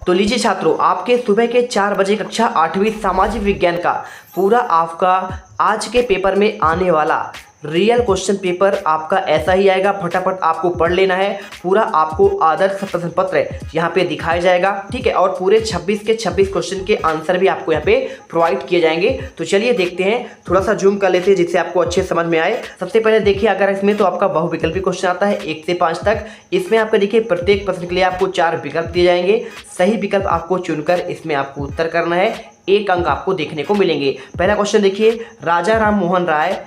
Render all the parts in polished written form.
तो लीजिए छात्रों, आपके सुबह के 4 बजे कक्षा 8वीं सामाजिक विज्ञान का पूरा आपका आज के पेपर में आने वाला रियल क्वेश्चन पेपर आपका ऐसा ही आएगा। फटाफट आपको पढ़ लेना है। पूरा आपको आदर्श प्रश्न पत्र यहाँ पे दिखाया जाएगा, ठीक है। और पूरे 26 के 26 क्वेश्चन के आंसर भी आपको यहाँ पे प्रोवाइड किए जाएंगे। तो चलिए देखते हैं, थोड़ा सा जूम कर लेते हैं जिससे आपको अच्छे समझ में आए। सबसे पहले देखिए, अगर इसमें तो आपका बहुविकल्पी क्वेश्चन आता है 1 से 5 तक। इसमें आपका देखिए प्रत्येक प्रश्न के लिए आपको 4 विकल्प दिए जाएंगे। सही विकल्प आपको चुनकर इसमें आपको उत्तर करना है। 1 अंक आपको देखने को मिलेंगे। पहला क्वेश्चन देखिए, राजा राम मोहन राय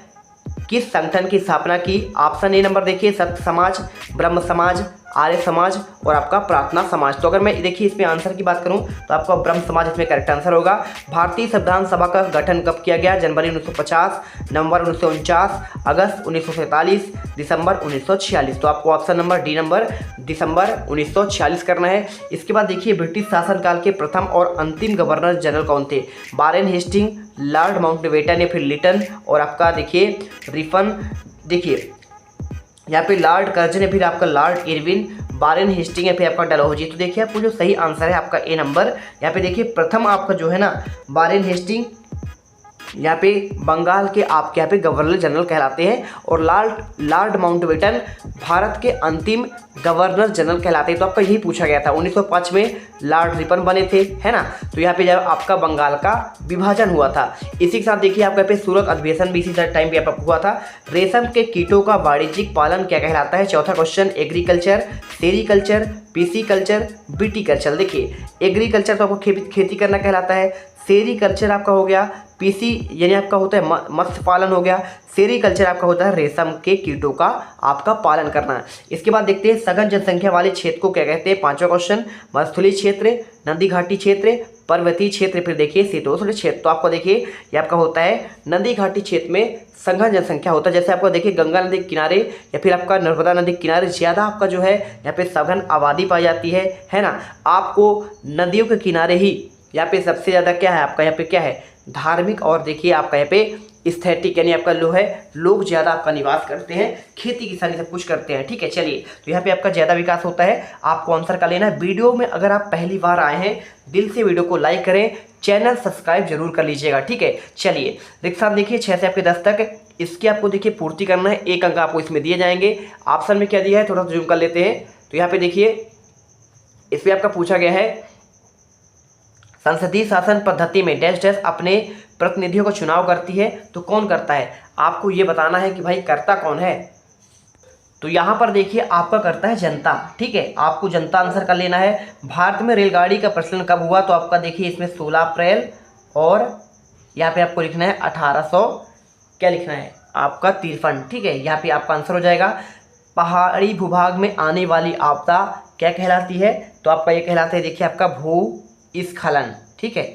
किस संगठन की स्थापना की? ऑप्शन ए नंबर देखिए, सत्य समाज, ब्रह्म समाज, आर्य समाज और आपका प्रार्थना समाज। तो अगर मैं देखिए इसमें आंसर की बात करूं तो आपका ब्रह्म समाज इसमें करेक्ट आंसर होगा। भारतीय संविधान सभा का गठन कब किया गया? जनवरी 1950, नवंबर 1949, अगस्त 1947, दिसंबर 1946। तो आपको ऑप्शन नंबर डी नंबर दिसंबर 1946 करना है। इसके बाद देखिए, ब्रिटिश शासनकाल के प्रथम और अंतिम गवर्नर जनरल कौन थे? वारेन हेस्टिंग, लॉर्ड माउंटबेटन या फिर लिटन और आपका देखिए रिफन। देखिए यहाँ पे लॉर्ड कर्जन या फिर आपका लॉर्ड इरविन, वारेन हेस्टिंग या फिर आपका डलहौजी। तो देखिए आपको जो सही आंसर है आपका ए नंबर। यहाँ पे देखिए प्रथम आपका जो है ना वारेन हेस्टिंग, यहाँ पे बंगाल के आपके यहाँ पे गवर्नर जनरल कहलाते हैं। और लॉर्ड माउंटबेटन भारत के अंतिम गवर्नर जनरल कहलाते हैं। तो आपका यही पूछा गया था। 1905 में लॉर्ड रिपन बने थे, है ना। तो यहाँ पे जब आपका बंगाल का विभाजन हुआ था, इसी के साथ देखिए आपका पे सूरत अधिवेशन भी इसी टाइम पे हुआ था। रेशम के कीटों का वाणिज्यिक पालन क्या कहलाता है? चौथा question, agriculture, sericulture, pisciculture, viticulture. देखिए एग्रीकल्चर तो आपको खेती करना कहलाता है। सेरीकल्चर आपका हो गया, पीसी यानी आपका होता है मत्स्य पालन हो गया। सेरीकल्चर आपका होता है रेशम के कीटों का आपका पालन करना। इसके बाद देखते हैं सघन जनसंख्या वाले क्षेत्र को क्या कहते हैं? 5वां क्वेश्चन, मरुस्थलीय क्षेत्र, नदी घाटी क्षेत्र, पर्वतीय क्षेत्र, फिर देखिए शीतोष्ण क्षेत्र। तो आपको देखिए ये आपका होता है नदी घाटी क्षेत्र में सघन जनसंख्या होता है। जैसे आपको देखिए गंगा नदी के किनारे या फिर आपका नर्मदा नदी के किनारे ज़्यादा आपका जो है यहाँ पे सघन आबादी पाई जाती है ना। आपको नदियों के किनारे ही यहाँ पे सबसे ज़्यादा क्या है आपका यहाँ पे क्या है धार्मिक और देखिए आपका यहाँ पे स्थैतिक यानी आपका लो है लोग ज़्यादा आपका निवास करते हैं, खेती किसानी सब कुछ करते हैं, ठीक है। चलिए तो यहाँ पे आपका ज़्यादा विकास होता है। आपको आंसर का लेना है। वीडियो में अगर आप पहली बार आए हैं, दिल से वीडियो को लाइक करें, चैनल सब्सक्राइब जरूर कर लीजिएगा, ठीक है। चलिए देखिए 6 से आपके 10 तक इसकी आपको देखिए पूर्ति करना है। 1 अंक आपको इसमें दिए जाएंगे। ऑप्शन में क्या दिया है थोड़ा सा जूम कर लेते हैं। तो यहाँ पे देखिए इसमें आपका पूछा गया है, संसदीय शासन पद्धति में डैश डैश अपने प्रतिनिधियों का चुनाव करती है। तो कौन करता है? आपको ये बताना है कि भाई करता कौन है। तो यहाँ पर देखिए आपका करता है जनता, ठीक है। आपको जनता आंसर कर लेना है। भारत में रेलगाड़ी का प्रचलन कब हुआ? तो आपका देखिए इसमें 16 अप्रैल और यहाँ पे आपको लिखना है 1800 क्या लिखना है आपका 53, ठीक है। यहाँ पे आपका आंसर हो जाएगा। पहाड़ी भूभाग में आने वाली आपदा क्या कहलाती है? तो आपका ये कहलाता है देखिए आपका भूस्खलन, ठीक है।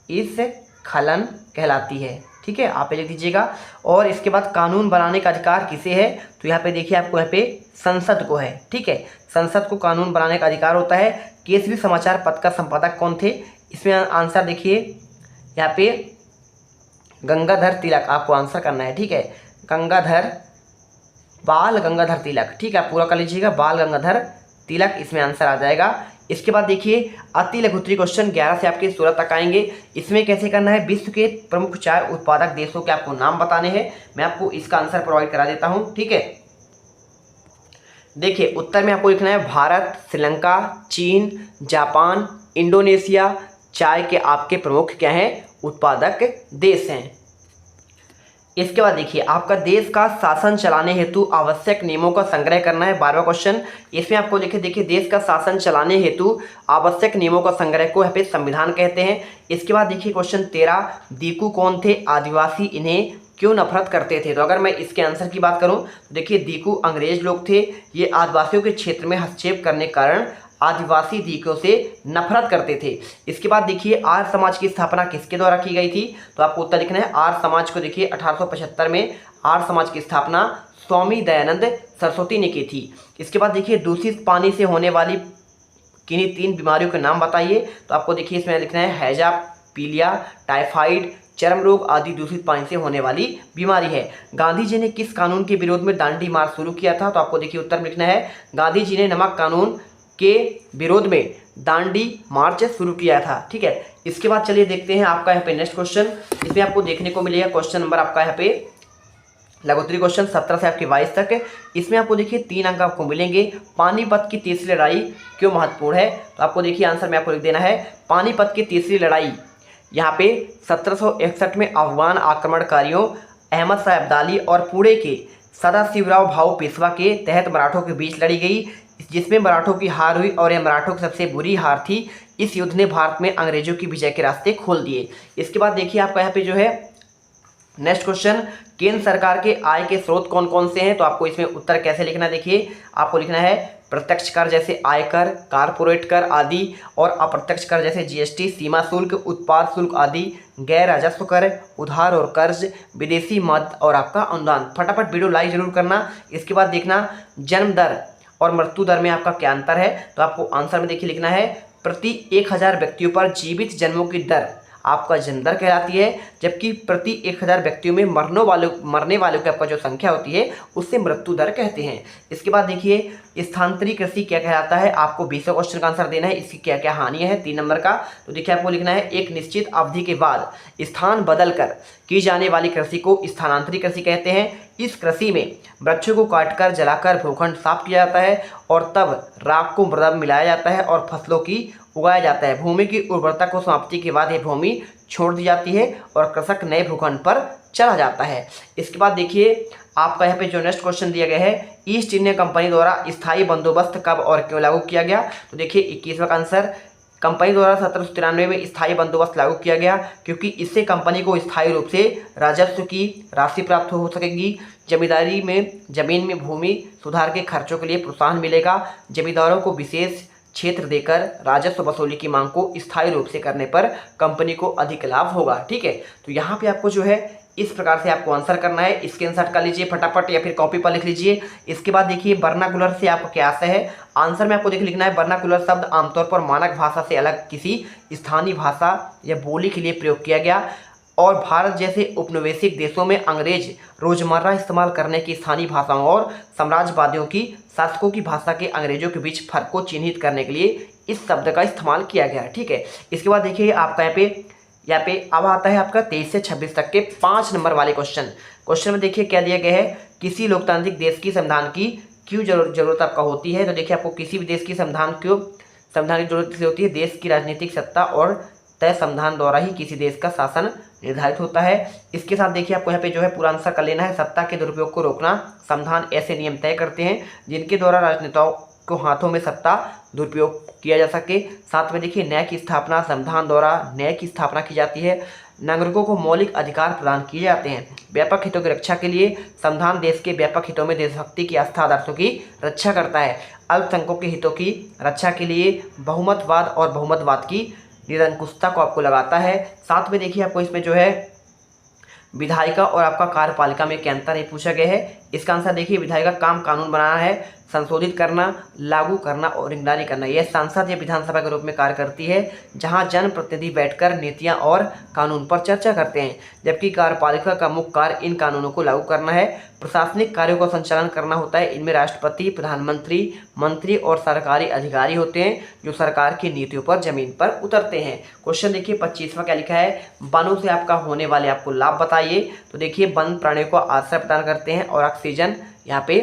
इस खलन कहलाती है, ठीक है। आप लिख दीजिएगा। और इसके बाद कानून बनाने का अधिकार किसे है? तो यहाँ पे देखिए आपको यहाँ पे संसद को है, ठीक है। संसद को कानून बनाने का अधिकार होता है। केसरी समाचार पत्र का संपादक कौन थे? इसमें आंसर देखिए यहाँ पे गंगाधर तिलक आपको आंसर करना है, ठीक है। बाल गंगाधर तिलक, ठीक है। आप पूरा कर लीजिएगा, बाल गंगाधर तिलक इसमें आंसर आ जाएगा। इसके बाद देखिए अति लघुत्तरीय क्वेश्चन 11 से आपके 16 तक आएंगे। इसमें कैसे करना है? विश्व के प्रमुख चाय उत्पादक देशों के आपको नाम बताने हैं। मैं आपको इसका आंसर प्रोवाइड करा देता हूं, ठीक है। देखिए उत्तर में आपको लिखना है भारत, श्रीलंका, चीन, जापान, इंडोनेशिया चाय के आपके प्रमुख क्या हैं उत्पादक देश हैं। इसके बाद देखिए आपका देश का शासन चलाने हेतु आवश्यक नियमों का संग्रह करना है। 12वां क्वेश्चन, इसमें आपको देखिए देश का शासन चलाने हेतु आवश्यक नियमों का संग्रह को यहाँ पे संविधान कहते हैं। इसके बाद देखिए क्वेश्चन 13, दीकू कौन थे? आदिवासी इन्हें क्यों नफरत करते थे? तो अगर मैं इसके आंसर की बात करूँ तो देखिए दीकू अंग्रेज लोग थे। ये आदिवासियों के क्षेत्र में हस्तक्षेप करने के कारण आदिवासी दीकों से नफरत करते थे। इसके बाद देखिए आर्य समाज की स्थापना किसके द्वारा की गई थी? तो आपको उत्तर लिखना है। आर्य समाज को देखिए 1875 में आर्य समाज की स्थापना स्वामी दयानंद सरस्वती ने की थी। इसके बाद देखिए दूषित पानी से होने वाली किन्हीं 3 बीमारियों के नाम बताइए। तो आपको देखिए इसमें लिखना है हैजा, पीलिया, टाइफाइड, चर्म रोग आदि दूषित पानी से होने वाली बीमारी है। गांधी जी ने किस कानून के विरोध में दांडी मार्च शुरू किया था? तो आपको देखिए उत्तर में लिखना है गांधी जी ने नमक कानून के विरोध में दांडी मार्च शुरू किया था। ठीक है, इसके बाद चलिए देखते हैं आपका यहाँ पे नेक्स्ट क्वेश्चन। इसमें आपको देखने को मिलेगा क्वेश्चन नंबर आपका यहाँ पे लघुत्तरी क्वेश्चन 17 से आपके 22 तक। इसमें आपको देखिए 3 अंक आपको मिलेंगे। पानीपत की तीसरी लड़ाई क्यों महत्वपूर्ण है, तो आपको देखिए आंसर में आपको लिख देना है। पानीपत की तीसरी लड़ाई यहाँ पे 1761 में अफगान आक्रमणकारियों अहमद शाह अब्दाली और पुणे के सदाशिवराव भाऊ पेशवा के तहत मराठों के बीच लड़ी गई, जिसमें मराठों की हार हुई और यह मराठों की सबसे बुरी हार थी। इस युद्ध ने भारत में अंग्रेजों की विजय के रास्ते खोल दिए। इसके बाद देखिए आपका यहाँ पे जो है नेक्स्ट क्वेश्चन, केंद्र सरकार के आय के स्रोत कौन कौन से हैं, तो आपको इसमें उत्तर कैसे लिखना, देखिए आपको लिखना है प्रत्यक्ष कर जैसे आयकर, कारपोरेट कर आदि, और अप्रत्यक्ष कर जैसे जीएसटी, सीमा शुल्क, उत्पाद शुल्क आदि, गैर राजस्व कर, उधार और कर्ज, विदेशी मद और आपका अनुदान। फटाफट वीडियो लाइक जरूर करना। इसके बाद देखना जन्म दर और मृत्यु दर में आपका क्या अंतर है, तो आपको आंसर में देखिए लिखना है प्रति 1000 व्यक्तियों पर जीवित जन्मों की दर आपका जन्म दर कहलाती है, जबकि प्रति 1000 व्यक्तियों में मरने वालों की आपका जो संख्या होती है उससे मृत्यु दर कहते हैं। इसके बाद देखिए स्थानांतरी कृषि क्या कहलाता है, आपको 20वें क्वेश्चन का आंसर देना है। इसकी क्या क्या हानियां हैं 3 नंबर का, तो देखिए आपको लिखना है एक निश्चित अवधि के बाद स्थान बदलकर की जाने वाली कृषि को स्थानांतरी कृषि कहते हैं। इस कृषि में वृक्षों को काटकर जलाकर भूखंड साफ किया जाता है और तब राख को मृदा में मिलाया जाता है और फसलों की उगाया जाता है। भूमि की उर्वरता को समाप्ति के बाद यह भूमि छोड़ दी जाती है और कृषक नए भूखंड पर चला जाता है। इसके बाद देखिए आपका यहाँ पे जो नेक्स्ट क्वेश्चन दिया गया है, ईस्ट इंडिया कंपनी द्वारा स्थायी बंदोबस्त कब और क्यों लागू किया गया, तो देखिए 21वां का आंसर, कंपनी द्वारा 1793 में स्थायी बंदोबस्त लागू किया गया क्योंकि इससे कंपनी को स्थायी रूप से राजस्व की राशि प्राप्त हो सकेगी। जमींदारी में जमीन में भूमि सुधार के खर्चों के लिए प्रोत्साहन मिलेगा। जमींदारों को विशेष क्षेत्र देकर राजस्व वसूली की मांग को स्थायी रूप से करने पर कंपनी को अधिक लाभ होगा। ठीक है, तो यहाँ पे आपको जो है इस प्रकार से आपको आंसर करना है। स्क्रीनशॉट कर लीजिए फटाफट या फिर कॉपी पर लिख लीजिए। इसके बाद देखिए वर्नाकुलर से आपका क्या आशय है, आंसर में आपको देखिए लिखना है वर्नाकुलर शब्द आमतौर पर मानक भाषा से अलग किसी स्थानीय भाषा या बोली के लिए प्रयोग किया गया और भारत जैसे उपनिवेशिक देशों में अंग्रेज रोजमर्रा इस्तेमाल करने की स्थानीय भाषाओं और साम्राज्यवादियों की शासकों की भाषा के अंग्रेजों के बीच फर्क को चिन्हित करने के लिए इस शब्द का इस्तेमाल किया गया। ठीक है, इसके बाद देखिए आपका यहाँ पे अब आता है आपका 23 से 26 तक के 5 नंबर वाले क्वेश्चन में देखिए क्या दिया गया है, किसी लोकतांत्रिक देश की संविधान की क्यों जरूरत आपका होती है, तो देखिए आपको किसी भी देश की संविधान की जरूरत इसलिए होती है, देश की राजनीतिक सत्ता और तय संविधान द्वारा ही किसी देश का शासन निर्धारित होता है। इसके साथ देखिए आपको यहाँ पे जो है पूरा आंसर कर लेना है, सत्ता के दुरुपयोग को रोकना, संविधान ऐसे नियम तय करते हैं जिनके द्वारा राजनेताओं को हाथों में सत्ता दुरुपयोग किया जा सके। साथ में देखिए न्याय की स्थापना, संविधान द्वारा न्याय की स्थापना की जाती है। नागरिकों को मौलिक अधिकार प्रदान किए जाते हैं। व्यापक हितों की रक्षा के लिए संविधान देश के व्यापक हितों में देशभक्ति की आस्था आदर्शों की रक्षा करता है। अल्पसंख्यकों के हितों की रक्षा के लिए बहुमतवाद और बहुमतवाद की निरंकुशता को आपको लगाता है। साथ में देखिए आपको इसमें जो है विधायिका और आपका कार्यपालिका में क्या अंतर है पूछा गया है। इसका आंसर देखिए विधायिका काम कानून बनाना है, संशोधित करना, लागू करना और निगरानी करना। यह संसद या विधानसभा के रूप में कार्य करती है जहां जनप्रतिनिधि बैठकर नीतियां और कानून पर चर्चा करते हैं, जबकि कार्यपालिका का मुख्य कार्य इन कानूनों को लागू करना है। प्रशासनिक कार्यों का संचालन करना होता है। इनमें राष्ट्रपति, प्रधानमंत्री, मंत्री और सरकारी अधिकारी होते हैं जो सरकार की नीतियों पर जमीन पर उतरते हैं। क्वेश्चन देखिए 25वां क्या लिखा है, वनों से आपका होने वाले आपको लाभ बताइए, तो देखिए वन प्राणियों को आश्रय प्रदान करते हैं और ऑक्सीजन यहाँ पे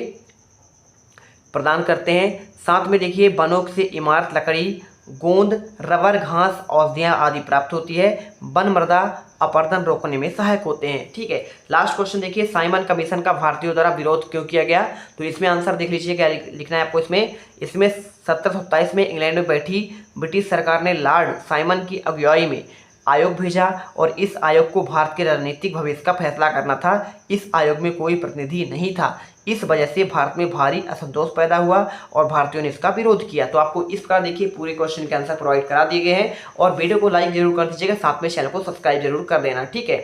प्रदान करते हैं। साथ में देखिए वनों से इमारत, लकड़ी, गोंद, रबर, घास, औषधियाँ आदि प्राप्त होती है। वन मृदा अपरदन रोकने में सहायक होते हैं। ठीक है, लास्ट क्वेश्चन देखिए साइमन कमीशन का भारतीयों द्वारा विरोध क्यों किया गया, तो इसमें आंसर देख लीजिए क्या लिखना है आपको। इसमें 1727 में इंग्लैंड में बैठी ब्रिटिश सरकार ने लॉर्ड साइमन की अगुवाई में आयोग भेजा और इस आयोग को भारत के राजनीतिक भविष्य का फैसला करना था। इस आयोग में कोई प्रतिनिधि नहीं था। इस वजह से भारत में भारी असंतोष पैदा हुआ और भारतीयों ने इसका विरोध किया। तो आपको इस प्रकार देखिए पूरे क्वेश्चन के आंसर प्रोवाइड करा दिए गए हैं और वीडियो को लाइक जरूर कर दीजिएगा, साथ में चैनल को सब्सक्राइब जरूर कर देना। ठीक है,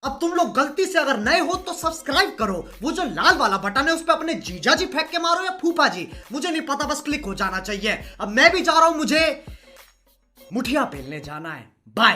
अब तुम लोग गलती से अगर नए हो तो सब्सक्राइब करो, वो जो लाल वाला बटन है उस पर अपने जीजा जी फेंक के मारो या फूफा जी, मुझे नहीं पता, बस क्लिक हो जाना चाहिए। अब मैं भी जा रहा हूं, मुझे मुठिया पेलने जाना है। बाय।